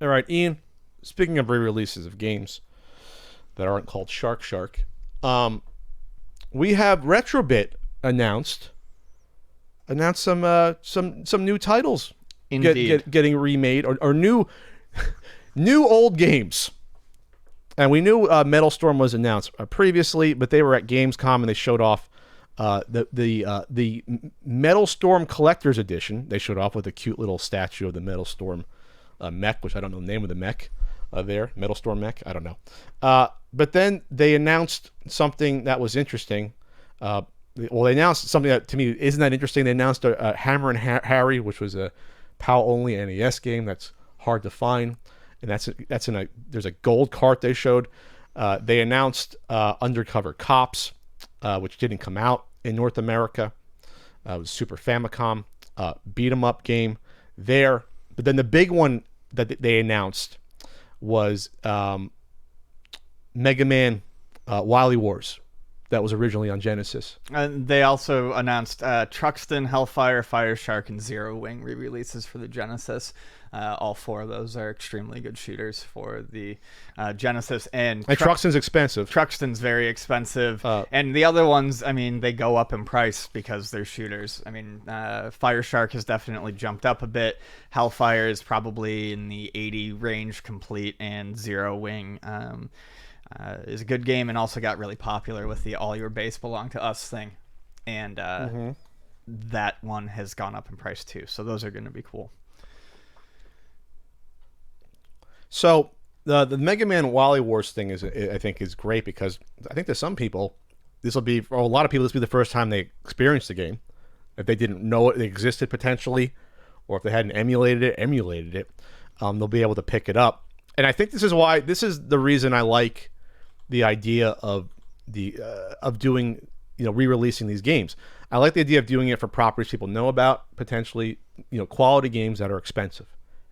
All right, Ian. Speaking of re-releases of games that aren't called Shark, we have Retrobit announced some new titles. Indeed. Getting remade or new old games. And we knew Metal Storm was announced previously, but they were at Gamescom and they showed off the Metal Storm Collector's Edition. They showed off with a cute little statue of the Metal Storm mech, which I don't know the name of the mech there. Metal Storm mech? I don't know. But then they announced something that was interesting. They announced something that to me isn't that interesting. They announced a Hammer and Harry, which was a PAL-only NES game that's hard to find. And there's a gold cart they showed. They announced Undercover Cops, which didn't come out in North America. It was Super Famicom beat 'em up game there. But then the big one that they announced was Mega Man Wily Wars. That was originally on Genesis. And they also announced Truxton, Hellfire, Fire Shark, and Zero Wing re-releases for the Genesis. All four of those are extremely good shooters for the Genesis. And Truxton's expensive. Truxton's very expensive. And the other ones, I mean, they go up in price because they're shooters. I mean, Fire Shark has definitely jumped up a bit. Hellfire is probably in the 80 range complete, and Zero Wing is a good game and also got really popular with the All Your Base Belong to Us thing. And that one has gone up in price too. So those are going to be cool. So the Mega Man Wily Wars thing I think is great because I think to some people, for a lot of people, this will be the first time they experienced the game. If they didn't know it existed potentially, or if they hadn't emulated it, they'll be able to pick it up. And I think this is the reason I like the idea of doing, re-releasing these games. I like the idea of doing it for properties people know about, potentially, quality games that are expensive,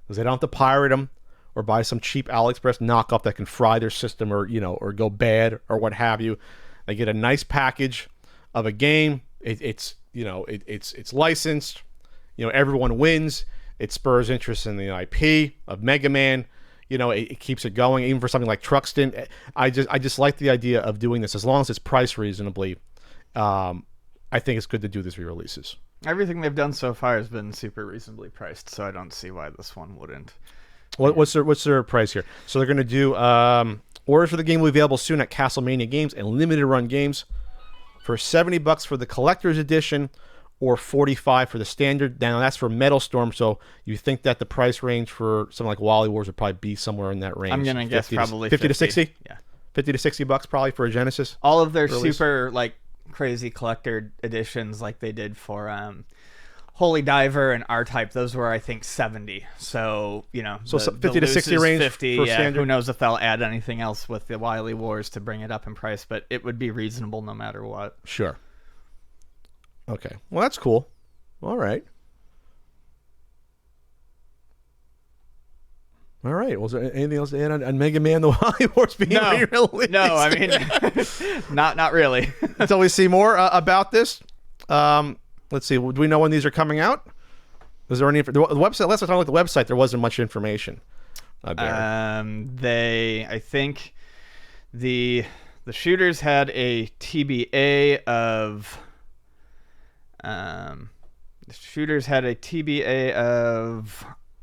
because they don't have to pirate them or buy some cheap AliExpress knockoff that can fry their system or go bad or what have you. They get a nice package of a game. It's licensed. Everyone wins. It spurs interest in the IP of Mega Man. It keeps it going. Even for something like Truxton, I just like the idea of doing this as long as it's priced reasonably. I think it's good to do these re-releases. Everything they've done so far has been super reasonably priced, so I don't see why this one wouldn't. What's their price here? So they're going to do orders for the game will be available soon at Castlemania Games and limited run games for $70 for the collector's edition or $45 for the standard. Now that's for Metal Storm, so you think that the price range for something like Wily Wars would probably be somewhere in that range. I'm gonna guess probably 50 to 60. Yeah, $50 to $60 probably for a Genesis. All of their release. Super crazy collector editions, like they did for Holy Diver and R-Type, those were I think 70. So so 50 to 60 range 50. For yeah, standard. Who knows if they'll add anything else with the Wily Wars to bring it up in price, but it would be reasonable no matter what. Sure. Okay. Well, that's cool. All right. Was there anything else to add on Mega Man the Wily Wars being re-released? No, I mean, not really. Until we see more about this. Let's see. Do we know when these are coming out? Was there any the website? Last time I looked at the website, there wasn't much information there. I think the shooters had a TBA of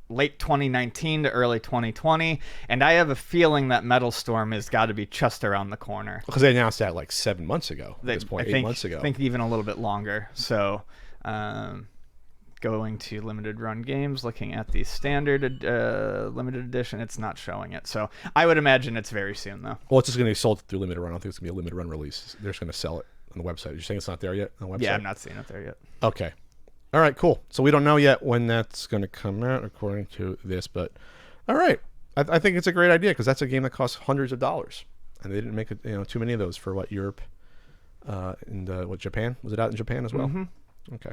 late 2019 to early 2020, and I have a feeling that Metal Storm has got to be just around the corner. Because they announced that like 7 months ago. At this point, 8 months ago. I think even a little bit longer. So, going to limited run games, looking at the standard limited edition, it's not showing it. So I would imagine it's very soon, though. Well, it's just going to be sold through limited run. I don't think it's going to be a limited run release. They're just going to sell it on the website. You're saying it's not there yet on the website? Yeah, I'm not seeing it there yet. Okay. All right, cool. So we don't know yet when that's going to come out according to this, but all right. I think it's a great idea because that's a game that costs hundreds of dollars, and they didn't make too many of those for Europe and Japan? Was it out in Japan as well? Mm-hmm. Okay.